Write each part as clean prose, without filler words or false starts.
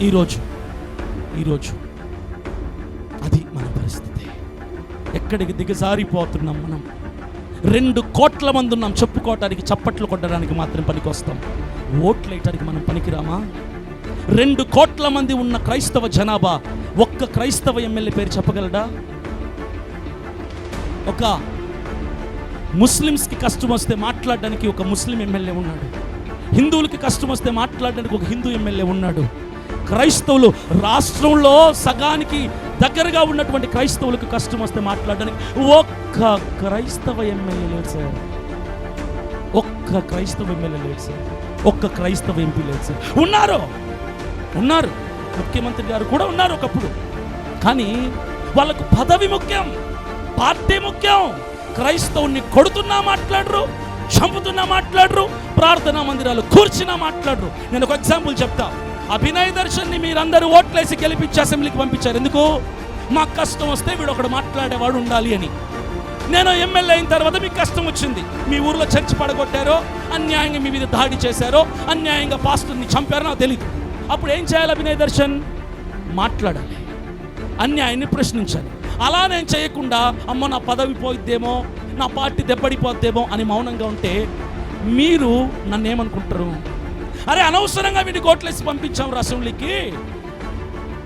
ఈరోజు అది మన పరిస్థితి. ఎక్కడికి దిగజారిపోతున్నాం మనం. 2 కోట్ల మంది ఉన్నాం. చెప్పుకోవటానికి, చప్పట్లు కొట్టడానికి మాత్రం పనికొస్తాం. ఓట్లు వేయటానికి మనం పనికిరామా? 2 కోట్ల మంది ఉన్న క్రైస్తవ జనాభా ఒక్క క్రైస్తవ ఎమ్మెల్యే పేరు చెప్పగలడా? ఒక ముస్లిమ్స్కి కష్టం వస్తే మాట్లాడడానికి ఒక ముస్లిం ఎమ్మెల్యే ఉన్నాడు. హిందువులకి కష్టం వస్తే మాట్లాడడానికి ఒక హిందూ ఎమ్మెల్యే ఉన్నాడు. క్రైస్తవులు రాష్ట్రంలో సగానికి దగ్గరగా ఉన్నటువంటి క్రైస్తవులకు కష్టం వస్తే మాట్లాడడానికి ఒక్క క్రైస్తవ ఎమ్మెల్యే లేడు సార్. ఒక్క క్రైస్తవ ఎమ్మెల్యే లేడు సార్. ఒక్క క్రైస్తవ ఎంపీ లేదు సార్. ఉన్నారు ముఖ్యమంత్రి గారు కూడా ఉన్నారు ఒకప్పుడు. కానీ వాళ్ళకు పదవి ముఖ్యం, పార్టీ ముఖ్యం. క్రైస్తవుని కొడుతున్నా మాట్లాడరు, చంపుతున్నా మాట్లాడరు, ప్రార్థనా మందిరాలు కూర్చున్నా మాట్లాడరు. నేను ఒక ఎగ్జాంపుల్ చెప్తా. అభినయ్ దర్శన్ని మీరందరూ ఓట్లేసి గెలిపించి అసెంబ్లీకి పంపించారు. ఎందుకు? మాకు కష్టం వస్తే వీడు ఒకడు మాట్లాడేవాడు ఉండాలి అని. నేను ఎమ్మెల్యే అయిన తర్వాత మీకు కష్టం వచ్చింది. మీ ఊర్లో చర్చి పడగొట్టారో, అన్యాయంగా మీ మీద దాడి చేశారో, అన్యాయంగా పాస్టర్ని చంపారో నాకు తెలియదు. అప్పుడు ఏం చేయాలి? అభినయ్ దర్శన్ మాట్లాడాలి, అన్యాయాన్ని ప్రశ్నించాలి. అలా నేను చేయకుండా అమ్మో నా పదవి పోయిద్దేమో, నా పార్టీ దెబ్బడిపోద్దేమో అని మౌనంగా ఉంటే మీరు నన్ను ఏమనుకుంటారు? అరే అనవసరంగా వీడిని కోట్లేసి పంపించాం అసెంబ్లీకి.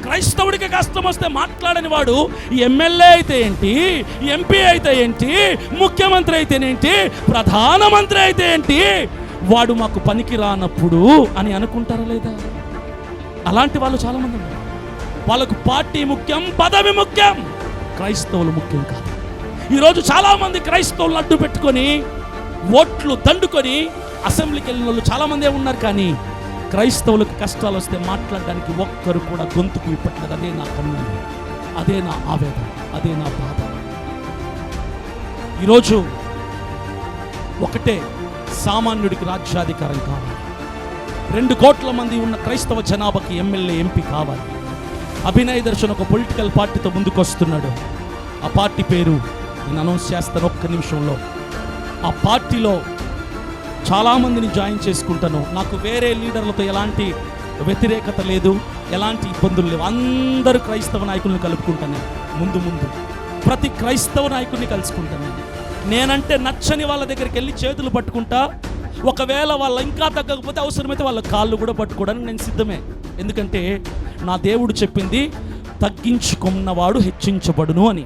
క్రైస్తవుడికి కష్టం వస్తే మాట్లాడని వాడు ఎమ్మెల్యే అయితే ఏంటి, ఎంపీ అయితే ఏంటి, ముఖ్యమంత్రి అయితేనేంటి, ప్రధానమంత్రి అయితే ఏంటి, వాడు మాకు పనికి రానప్పుడు అని అనుకుంటారా లేదా? అలాంటి వాళ్ళు చాలామంది ఉన్నారు. వాళ్ళకు పార్టీ ముఖ్యం, పదవి ముఖ్యం, క్రైస్తవులు ముఖ్యం కాదు. ఈరోజు చాలామంది క్రైస్తవులను అడ్డు పెట్టుకొని ఓట్లు దండుకొని అసెంబ్లీకి వెళ్ళిన వాళ్ళు చాలామందే ఉన్నారు. కానీ క్రైస్తవులకు కష్టాలు వస్తే మాట్లాడడానికి ఒక్కరు కూడా గొంతుకు ఇప్పట్లేదు. అదే నా కన్నీరు, అదే నా ఆవేదన, అదే నా బాధ. ఈరోజు ఒకటే, సామాన్యుడికి రాజ్యాధికారం కావాలి. 2 కోట్ల మంది ఉన్న క్రైస్తవ జనాభాకి ఎమ్మెల్యే, ఎంపీ కావాలి. అభినయ్ దర్శన్ ఒక పొలిటికల్ పార్టీతో ముందుకు వస్తున్నాడు. ఆ పార్టీ పేరు నేను అనౌన్స్ చేస్తాను ఒక్క నిమిషంలో. ఆ పార్టీలో చాలామందిని జాయిన్ చేసుకుంటాను. నాకు వేరే లీడర్లతో ఎలాంటి వ్యతిరేకత లేదు, ఎలాంటి ఇబ్బందులు లేవు. అందరూ క్రైస్తవ నాయకుల్ని కలుపుకుంటాను. ముందు ప్రతి క్రైస్తవ నాయకుడిని కలుసుకుంటాను. నేనంటే నచ్చని వాళ్ళ దగ్గరికి వెళ్ళి చేతులు పట్టుకుంటా. ఒకవేళ వాళ్ళ ఇంకా తగ్గకపోతే అవసరమైతే వాళ్ళ కాళ్ళు కూడా పట్టుకోవడానికి నేను సిద్ధమే. ఎందుకంటే నా దేవుడు చెప్పింది తగ్గించుకున్నవాడు హెచ్చించబడును అని.